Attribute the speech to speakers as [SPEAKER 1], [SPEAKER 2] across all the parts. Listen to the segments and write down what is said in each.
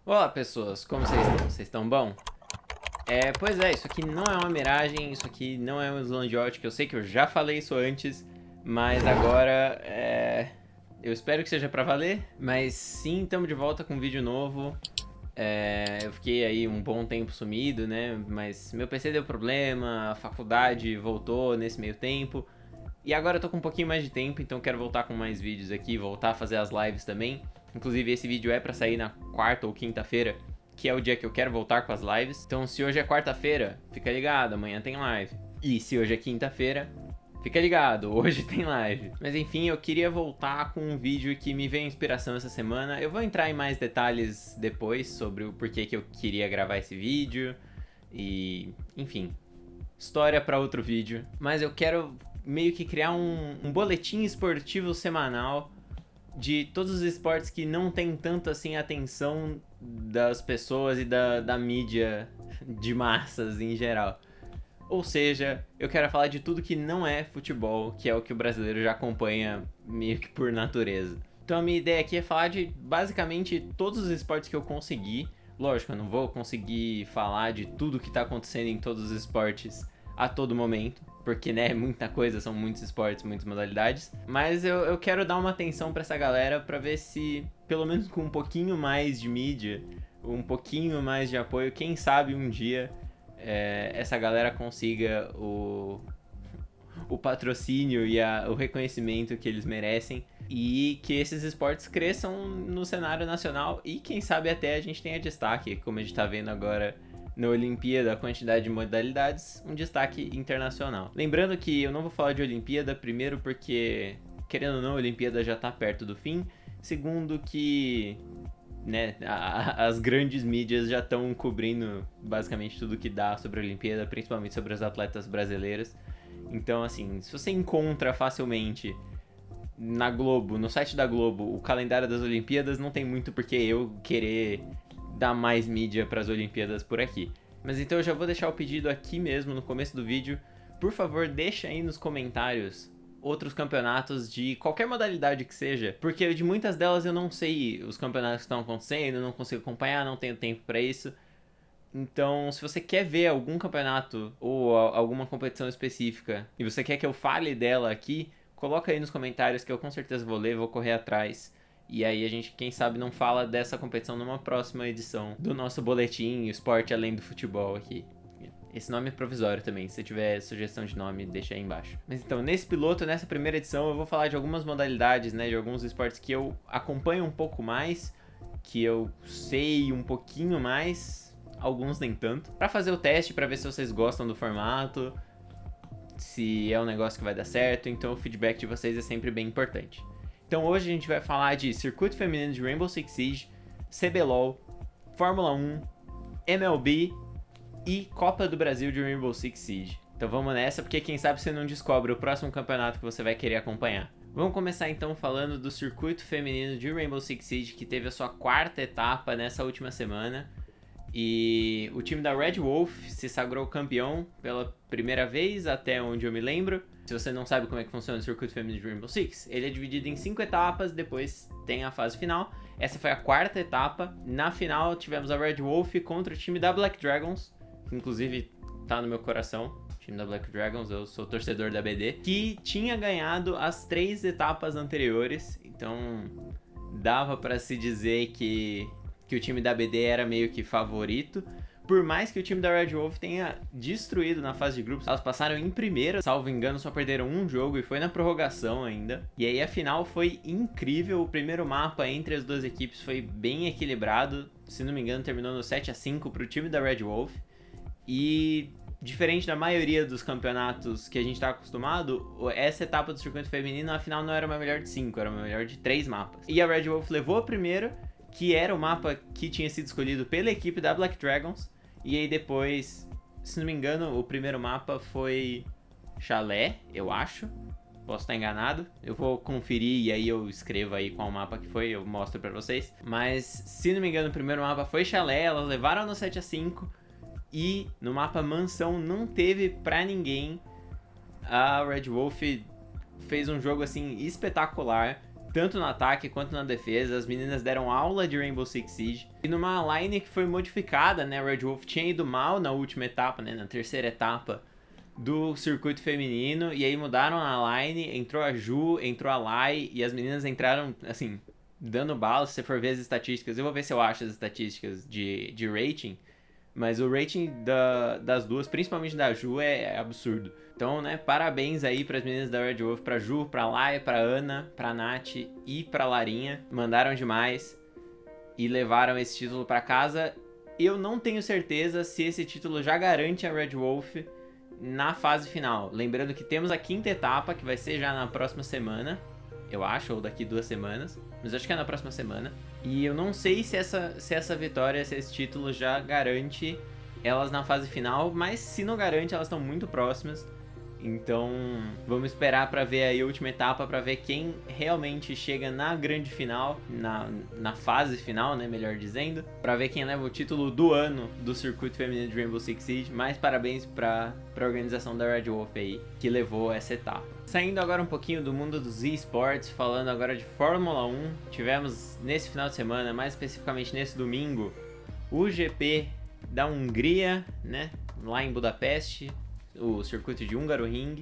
[SPEAKER 1] Olá pessoas, como vocês estão? Vocês estão bom? Pois é, isso aqui não é uma miragem, isso aqui não é um slam de ótica, eu sei que eu já falei isso antes, mas agora eu espero que seja pra valer, mas sim, estamos de volta com um vídeo novo. Eu fiquei aí um bom tempo sumido, né, mas meu PC deu problema, a faculdade voltou nesse meio tempo, e agora eu tô com um pouquinho mais de tempo, então quero voltar com mais vídeos aqui, voltar a fazer as lives também. Inclusive esse vídeo é pra sair na quarta ou quinta-feira, que é o dia que eu quero voltar com as lives. Então se hoje é quarta-feira, fica ligado, amanhã tem live. E se hoje é quinta-feira, fica ligado, hoje tem live. Mas enfim, eu queria voltar com um vídeo que me veio inspiração essa semana. Eu vou entrar em mais detalhes depois sobre o porquê que eu queria gravar esse vídeo. E, enfim, história pra outro vídeo. Mas eu quero meio que criar um boletim esportivo semanal de todos os esportes que não tem tanto assim atenção das pessoas e da mídia de massas em geral. Ou seja, eu quero falar de tudo que não é futebol, que é o que o brasileiro já acompanha meio que por natureza. Então a minha ideia aqui é falar de basicamente todos os esportes que eu consegui. Lógico, eu não vou conseguir falar de tudo que tá acontecendo em todos os esportes a todo momento, porque, né, muita coisa, são muitos esportes, muitas modalidades. Mas eu quero dar uma atenção pra essa galera pra ver se, pelo menos com um pouquinho mais de mídia, um pouquinho mais de apoio, quem sabe um dia essa galera consiga o patrocínio e o reconhecimento que eles merecem e que esses esportes cresçam no cenário nacional e quem sabe até a gente tenha destaque, como a gente tá vendo agora na Olimpíada, a quantidade de modalidades, um destaque internacional. Lembrando que eu não vou falar de Olimpíada, primeiro porque, querendo ou não, a Olimpíada já tá perto do fim, segundo que, né, as grandes mídias já estão cobrindo basicamente tudo que dá sobre a Olimpíada, principalmente sobre os atletas brasileiros. Então, assim, se você encontra facilmente na Globo, no site da Globo, o calendário das Olimpíadas, não tem muito porque eu querer dar mais mídia para as Olimpíadas por aqui. Mas então eu já vou deixar o pedido aqui mesmo no começo do vídeo. Por favor, deixa aí nos comentários outros campeonatos de qualquer modalidade que seja, porque de muitas delas eu não sei os campeonatos que estão acontecendo, eu não consigo acompanhar, não tenho tempo para isso. Então, se você quer ver algum campeonato ou alguma competição específica e você quer que eu fale dela aqui, coloca aí nos comentários que eu com certeza vou ler, vou correr atrás. E aí a gente, quem sabe, não fala dessa competição numa próxima edição do nosso boletim Esporte Além do Futebol aqui. Esse nome é provisório também, se tiver sugestão de nome, deixa aí embaixo. Mas então, nesse piloto, nessa primeira edição, eu vou falar de algumas modalidades, né, de alguns esportes que eu acompanho um pouco mais, que eu sei um pouquinho mais, alguns nem tanto, pra fazer o teste, pra ver se vocês gostam do formato, se é um negócio que vai dar certo, então o feedback de vocês é sempre bem importante. Então hoje a gente vai falar de circuito feminino de Rainbow Six Siege, CBLOL, Fórmula 1, MLB e Copa do Brasil de Rainbow Six Siege. Então vamos nessa, porque quem sabe você não descobre o próximo campeonato que você vai querer acompanhar. Vamos começar então falando do circuito feminino de Rainbow Six Siege, que teve a sua quarta etapa nessa última semana. E o time da Red Wolf se sagrou campeão pela primeira vez, até onde eu me lembro. Se você não sabe como é que funciona o circuito feminino de Rainbow Six, ele é dividido em 5 etapas, depois tem a fase final. Essa foi a quarta etapa. Na final tivemos a Red Wolf contra o time da Black Dragons, que inclusive tá no meu coração, o time da Black Dragons, eu sou torcedor da BD, que tinha ganhado as 3 etapas anteriores, então dava pra se dizer que o time da BD era meio que favorito. Por mais que o time da Red Wolf tenha destruído na fase de grupos, elas passaram em primeiro, salvo engano, só perderam um jogo e foi na prorrogação ainda. E aí a final foi incrível, o primeiro mapa entre as duas equipes foi bem equilibrado, se não me engano terminou no 7-5 pro time da Red Wolf. E diferente da maioria dos campeonatos que a gente tá acostumado, essa etapa do circuito feminino, a final não era uma melhor de 5, era uma melhor de 3 mapas. E a Red Wolf levou a primeiro, que era o mapa que tinha sido escolhido pela equipe da Black Dragons. E aí depois, se não me engano, o primeiro mapa foi Chalé, eu acho. Posso estar enganado. Eu vou conferir e aí eu escrevo aí qual mapa que foi, eu mostro pra vocês. Mas, se não me engano, o primeiro mapa foi Chalé, elas levaram no 7-5. E no mapa Mansão não teve pra ninguém. A Red Wolf fez um jogo assim espetacular. tanto no ataque quanto na defesa. As meninas deram aula de Rainbow Six Siege. E numa line que foi modificada, né? A Red Wolf tinha ido mal na última etapa, né? Na terceira etapa do circuito feminino. E aí mudaram a line, entrou a Ju, entrou a Lai. E as meninas entraram, assim, dando bala. Se você for ver as estatísticas, eu vou ver se eu acho as estatísticas de rating. Mas o rating das duas, principalmente da Ju, é absurdo. Então, né, parabéns aí pras meninas da Red Wolf, pra Ju, pra Laia, pra Ana, pra Nath e pra Larinha. Mandaram demais e levaram esse título pra casa. Eu não tenho certeza se esse título já garante a Red Wolf na fase final. Lembrando que temos a 5ª etapa, que vai ser já na próxima semana, eu acho, ou daqui 2 semanas. Mas eu acho que é na próxima semana. E eu não sei se essa vitória, se esse título já garante elas na fase final, mas se não garante, elas estão muito próximas. Então, vamos esperar para ver aí a última etapa, para ver quem realmente chega na grande final, na fase final, né, melhor dizendo, para ver quem leva o título do ano do circuito feminino de Rainbow Six Siege. Mais parabéns para a organização da Red Wolf aí, que levou essa etapa. Saindo agora um pouquinho do mundo dos esportes, falando agora de Fórmula 1, tivemos nesse final de semana, mais especificamente nesse domingo, o GP da Hungria, né, lá em Budapeste, o circuito de Hungaroring.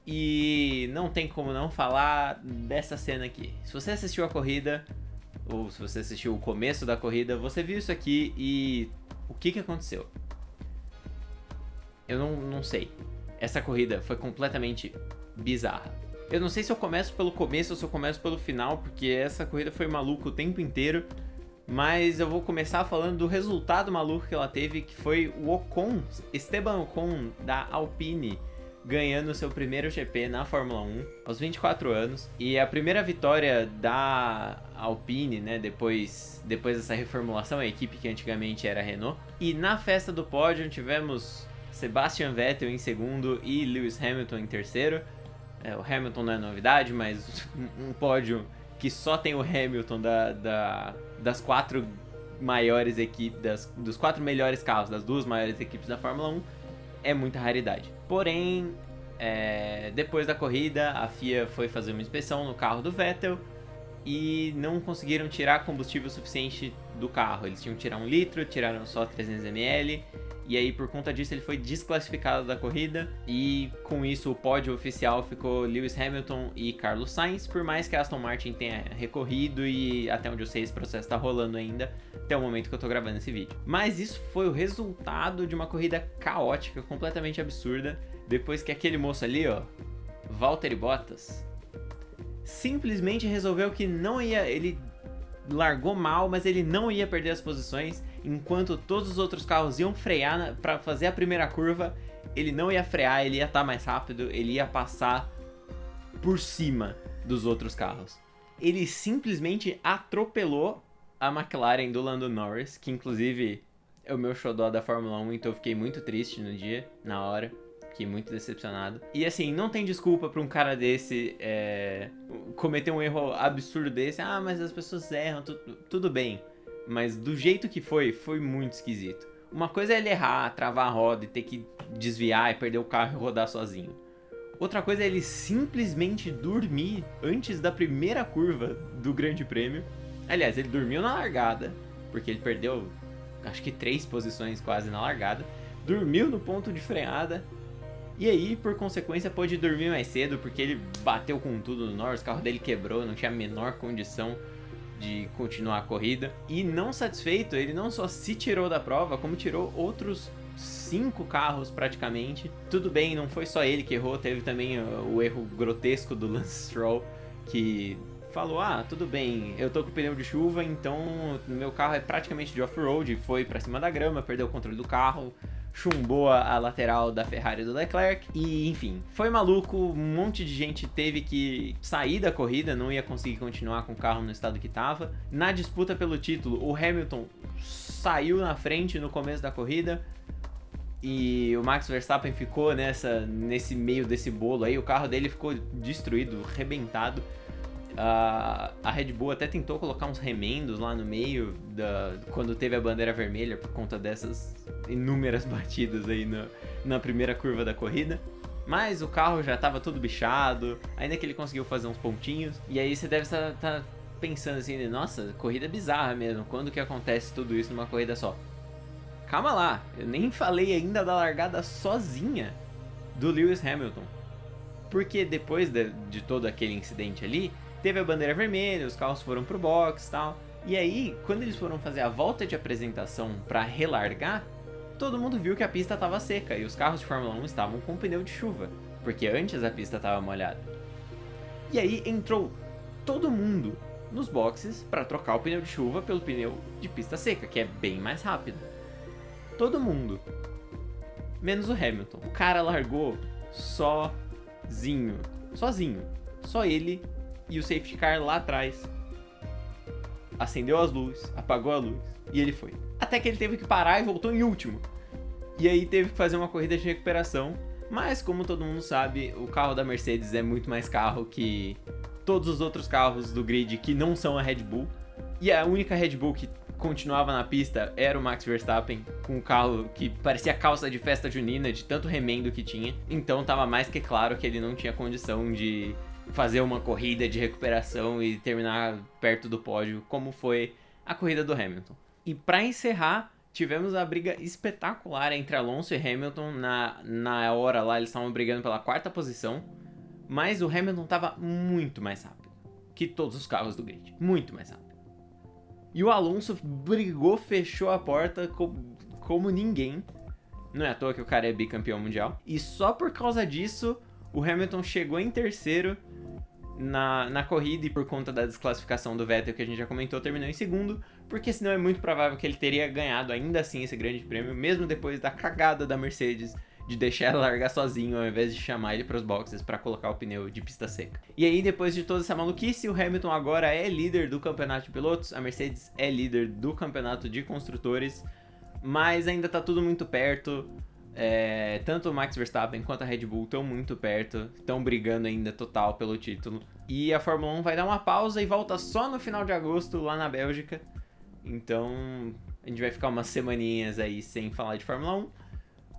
[SPEAKER 1] E não tem como não falar dessa cena aqui. Se você assistiu a corrida, ou se você assistiu o começo da corrida, você viu isso aqui e o que aconteceu? Eu não sei. Essa corrida foi completamente bizarra. Eu não sei se eu começo pelo começo ou se eu começo pelo final, porque essa corrida foi maluca o tempo inteiro. Mas eu vou começar falando do resultado maluco que ela teve, que foi o Ocon, Esteban Ocon, da Alpine, ganhando seu primeiro GP na Fórmula 1, aos 24 anos. E a primeira vitória da Alpine, né, depois dessa reformulação, a equipe que antigamente era a Renault. E na festa do pódio tivemos Sebastian Vettel em segundo e Lewis Hamilton em terceiro. O Hamilton não é novidade, mas um pódio que só tem o Hamilton das 4 maiores equipes, dos 4 melhores carros, das 2 maiores equipes da Fórmula 1, é muita raridade. Porém, depois da corrida, a FIA foi fazer uma inspeção no carro do Vettel e não conseguiram tirar combustível suficiente do carro. Eles tinham que tirar 1 litro, tiraram só 300 ml. E aí, por conta disso, ele foi desclassificado da corrida. E com isso, o pódio oficial ficou Lewis Hamilton e Carlos Sainz. Por mais que a Aston Martin tenha recorrido e até onde eu sei esse processo está rolando ainda, até o momento que eu tô gravando esse vídeo. Mas isso foi o resultado de uma corrida caótica, completamente absurda. Depois que aquele moço ali, ó, Valtteri Bottas, simplesmente resolveu que não ia... Ele largou mal, mas ele não ia perder as posições. Enquanto todos os outros carros iam frear para fazer a primeira curva, ele não ia frear, ele ia estar mais rápido, ele ia passar por cima dos outros carros. Ele simplesmente atropelou a McLaren do Lando Norris, que inclusive é o meu xodó da Fórmula 1, então eu fiquei muito triste no dia, na hora. Fiquei muito decepcionado. E assim, não tem desculpa pra um cara desse cometer um erro absurdo desse. Ah, mas as pessoas erram, tudo bem. Mas do jeito que foi muito esquisito. Uma coisa é ele errar, travar a roda e ter que desviar e perder o carro e rodar sozinho. Outra coisa é ele simplesmente dormir antes da primeira curva do Grande Prêmio. Aliás, ele dormiu na largada, porque ele perdeu, acho que 3 posições quase na largada. Dormiu no ponto de freada. E aí, por consequência, pôde dormir mais cedo, porque ele bateu com tudo no Norris, o carro dele quebrou, não tinha a menor condição de continuar a corrida. E não satisfeito, ele não só se tirou da prova, como tirou outros 5 carros praticamente. Tudo bem, não foi só ele que errou, teve também o erro grotesco do Lance Stroll, que falou, tudo bem, eu tô com pneu de chuva, então meu carro é praticamente de off-road, foi pra cima da grama, perdeu o controle do carro, chumbou a lateral da Ferrari do Leclerc. E enfim, foi maluco, um monte de gente teve que sair da corrida, não ia conseguir continuar com o carro no estado que tava. Na disputa pelo título, o Hamilton saiu na frente no começo da corrida e o Max Verstappen ficou nesse meio desse bolo aí, o carro dele ficou destruído, rebentado. A Red Bull até tentou colocar uns remendos lá no meio quando teve a bandeira vermelha, por conta dessas inúmeras batidas aí na primeira curva da corrida. mas o carro já tava todo bichado, ainda que ele conseguiu fazer uns pontinhos. E aí você deve estar pensando assim, nossa, corrida bizarra mesmo, quando que acontece tudo isso numa corrida só? Calma lá, eu nem falei ainda da largada sozinha do Lewis Hamilton. Porque depois de todo aquele incidente ali, teve a bandeira vermelha, os carros foram pro box e tal. E aí, quando eles foram fazer a volta de apresentação para relargar, todo mundo viu que a pista estava seca e os carros de Fórmula 1 estavam com pneu de chuva, porque antes a pista estava molhada. E aí entrou todo mundo nos boxes para trocar o pneu de chuva pelo pneu de pista seca, que é bem mais rápido. Todo mundo, menos o Hamilton. O cara largou sozinho, só ele e o safety car lá atrás. Acendeu as luzes, apagou a luz e ele foi. Até que ele teve que parar e voltou em último. E aí teve que fazer uma corrida de recuperação. Mas como todo mundo sabe, o carro da Mercedes é muito mais carro que todos os outros carros do grid que não são a Red Bull. E a única Red Bull que continuava na pista era o Max Verstappen, com um carro que parecia calça de festa junina, de tanto remendo que tinha. Então tava mais que claro que ele não tinha condição de fazer uma corrida de recuperação e terminar perto do pódio, como foi a corrida do Hamilton. E para encerrar, tivemos a briga espetacular entre Alonso e Hamilton. Na hora lá, eles estavam brigando pela 4ª posição, mas o Hamilton estava muito mais rápido que todos os carros do grid, muito mais rápido. E o Alonso brigou, fechou a porta como ninguém. Não é à toa que o cara é bicampeão mundial. E só por causa disso, o Hamilton chegou em terceiro na corrida, e por conta da desclassificação do Vettel, que a gente já comentou, terminou em segundo, porque senão é muito provável que ele teria ganhado ainda assim esse grande prêmio, mesmo depois da cagada da Mercedes de deixar ele largar sozinho, ao invés de chamar ele para os boxes para colocar o pneu de pista seca. E aí, depois de toda essa maluquice, o Hamilton agora é líder do campeonato de pilotos, a Mercedes é líder do campeonato de construtores, mas ainda tá tudo muito perto. Tanto o Max Verstappen quanto a Red Bull estão muito perto, estão brigando ainda total pelo título. E a Fórmula 1 vai dar uma pausa e volta só no final de agosto lá na Bélgica. Então a gente vai ficar umas semaninhas aí sem falar de Fórmula 1.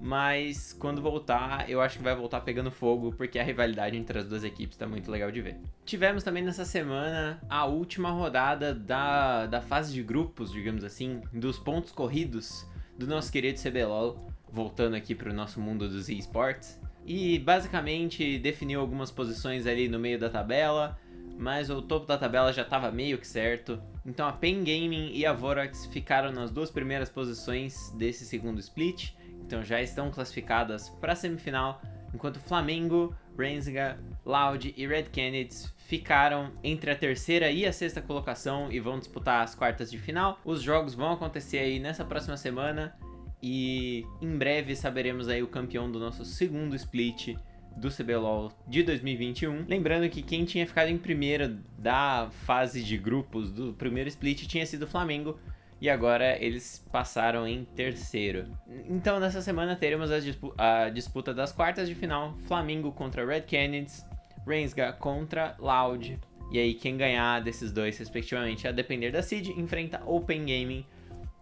[SPEAKER 1] Mas quando voltar, eu acho que vai voltar pegando fogo, porque a rivalidade entre as duas equipes tá muito legal de ver. Tivemos também nessa semana a última rodada da fase de grupos, digamos assim, dos pontos corridos do nosso querido CBLOL, voltando aqui para o nosso mundo dos eSports. E basicamente definiu algumas posições ali no meio da tabela, mas o topo da tabela já estava meio que certo. Então a Pen Gaming e a Vorax ficaram nas 2 primeiras posições desse segundo split, então já estão classificadas para a semifinal, enquanto Flamengo, Rensga, Loud e Red Canids ficaram entre a 3ª e a 6ª colocação e vão disputar as quartas de final. Os jogos vão acontecer aí nessa próxima semana e em breve saberemos aí o campeão do nosso segundo split do CBLOL de 2021. Lembrando que quem tinha ficado em primeiro da fase de grupos do primeiro split tinha sido o Flamengo, e agora eles passaram em terceiro. Então nessa semana teremos a disputa das quartas de final, Flamengo contra Red Canids, Rensga contra Loud, e aí quem ganhar desses dois respectivamente, a depender da seed, enfrenta Open Gaming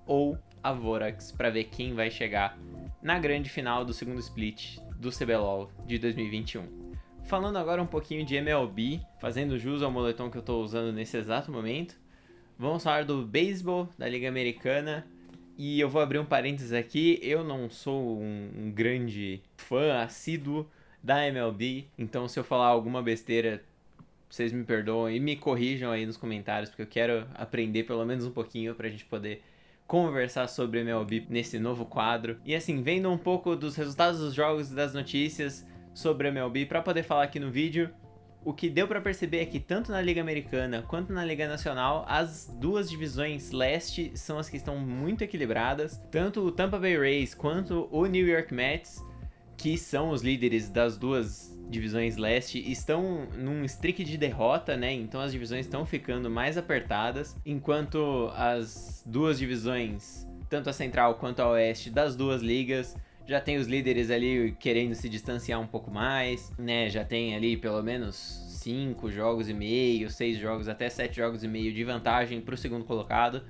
[SPEAKER 1] ou a Vorax para ver quem vai chegar na grande final do segundo split do CBLOL de 2021. Falando agora um pouquinho de MLB, fazendo jus ao moletom que eu estou usando nesse exato momento, vamos falar do beisebol, da Liga Americana, e eu vou abrir um parênteses aqui, eu não sou um grande fã assíduo da MLB, então se eu falar alguma besteira, vocês me perdoam e me corrijam aí nos comentários, porque eu quero aprender pelo menos um pouquinho pra gente poder conversar sobre MLB nesse novo quadro. E assim, vendo um pouco dos resultados dos jogos e das notícias sobre MLB para poder falar aqui no vídeo, o que deu para perceber é que tanto na Liga Americana quanto na Liga Nacional, as duas divisões leste são as que estão muito equilibradas. Tanto o Tampa Bay Rays quanto o New York Mets, que são os líderes das duas divisões leste, estão num streak de derrota, né? Então as divisões estão ficando mais apertadas, enquanto as duas divisões, tanto a central quanto a oeste das duas ligas, já tem os líderes ali querendo se distanciar um pouco mais, né? Já tem ali pelo menos 5 jogos e meio, 6 jogos, até 7 jogos e meio de vantagem para o segundo colocado.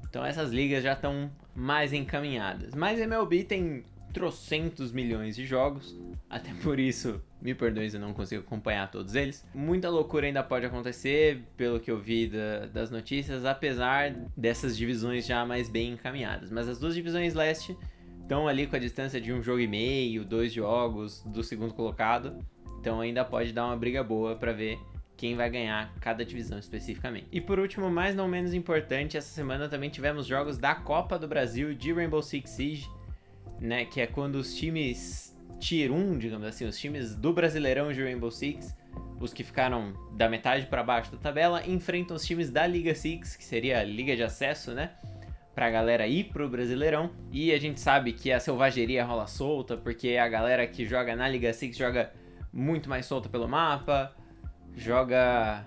[SPEAKER 1] Então essas ligas já estão mais encaminhadas. Mas MLB tem trocentos milhões de jogos. Até por isso, me perdoe se eu não consigo acompanhar todos eles. Muita loucura ainda pode acontecer, pelo que eu vi das notícias, apesar dessas divisões já mais bem encaminhadas. Mas as duas divisões leste estão ali com a distância de 1 jogo e meio, 2 jogos do segundo colocado. Então ainda pode dar uma briga boa para ver quem vai ganhar cada divisão especificamente. E por último, mas não menos importante, essa semana também tivemos jogos da Copa do Brasil de Rainbow Six Siege, né, que é quando os times Tier 1, digamos assim, os times do Brasileirão de Rainbow Six, os que ficaram da metade para baixo da tabela, enfrentam os times da Liga Six, que seria a liga de acesso, né, pra galera ir pro Brasileirão. E a gente sabe que a selvageria rola solta, porque a galera que joga na Liga Six joga muito mais solta pelo mapa, joga,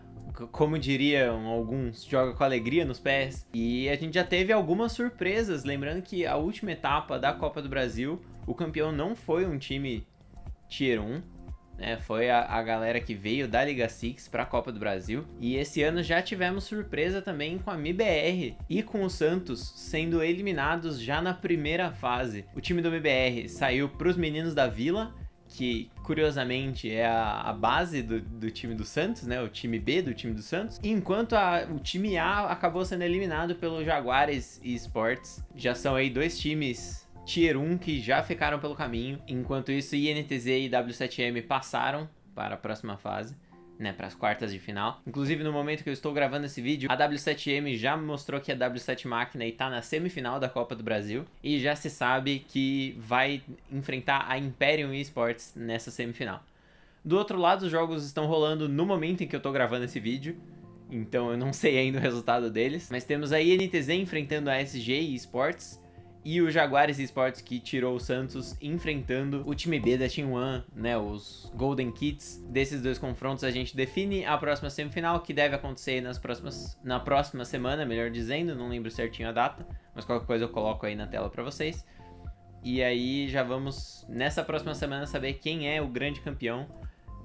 [SPEAKER 1] como diriam alguns, joga com alegria nos pés. E a gente já teve algumas surpresas, lembrando que a última etapa da Copa do Brasil, o campeão não foi um time Tier 1, né? Foi a galera que veio da Liga Six pra Copa do Brasil. E esse ano já tivemos surpresa também com a MIBR e com o Santos sendo eliminados já na primeira fase. O time do MIBR saiu pros meninos da Vila, que curiosamente é a base do time do Santos, né? O time B do time do Santos. Enquanto o time A acabou sendo eliminado pelo Jaguares eSports. Já são aí dois times Tier 1 que já ficaram pelo caminho. Enquanto isso, INTZ e W7M passaram para a próxima fase, né, para as quartas de final. Inclusive, no momento que eu estou gravando esse vídeo, a W7M já mostrou que é W7 Máquina e está na semifinal da Copa do Brasil. E já se sabe que vai enfrentar a Imperium Esports nessa semifinal. Do outro lado, os jogos estão rolando no momento em que eu estou gravando esse vídeo. Então eu não sei ainda o resultado deles. Mas temos a INTZ enfrentando a SG Esports e o Jaguares Esports, que tirou o Santos, enfrentando o time B da Team One, né, os Golden Kids. Desses dois confrontos a gente define a próxima semifinal, que deve acontecer na próxima semana, melhor dizendo, não lembro certinho a data, mas qualquer coisa eu coloco aí na tela pra vocês. E aí já vamos, nessa próxima semana, saber quem é o grande campeão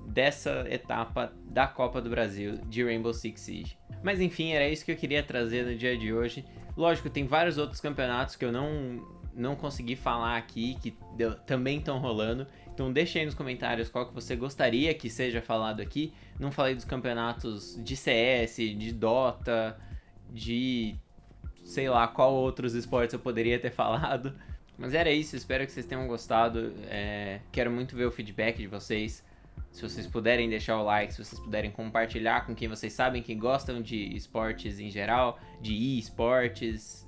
[SPEAKER 1] dessa etapa da Copa do Brasil de Rainbow Six Siege. Mas enfim, era isso que eu queria trazer no dia de hoje. Lógico, tem vários outros campeonatos que eu não consegui falar aqui, que também estão rolando. Então deixa aí nos comentários qual que você gostaria que seja falado aqui. Não falei dos campeonatos de CS, de Dota, de sei lá qual outros esportes eu poderia ter falado. Mas era isso, espero que vocês tenham gostado. Quero muito ver o feedback de vocês. Se vocês puderem deixar o like, se vocês puderem compartilhar com quem vocês sabem que gostam de esportes em geral, de e-esportes,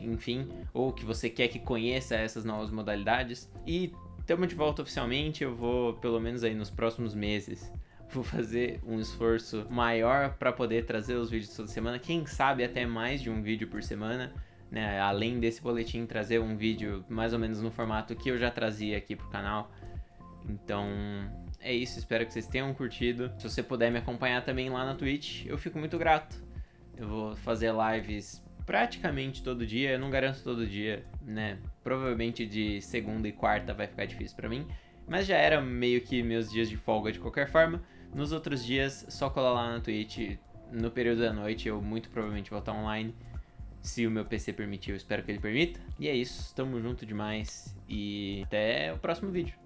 [SPEAKER 1] enfim, ou que você quer que conheça essas novas modalidades. E estamos de volta oficialmente, eu vou, pelo menos aí nos próximos meses, vou fazer um esforço maior para poder trazer os vídeos toda semana, quem sabe até mais de um vídeo por semana, né? Além desse boletim, trazer um vídeo mais ou menos no formato que eu já trazia aqui pro canal. Então é isso, espero que vocês tenham curtido. Se você puder me acompanhar também lá na Twitch, eu fico muito grato. Eu vou fazer lives praticamente todo dia, eu não garanto todo dia, né? Provavelmente de segunda e quarta vai ficar difícil pra mim, mas já era meio que meus dias de folga de qualquer forma. Nos outros dias, só colar lá na Twitch, no período da noite, eu muito provavelmente vou estar online. Se o meu PC permitir, eu espero que ele permita. E é isso, tamo junto demais e até o próximo vídeo.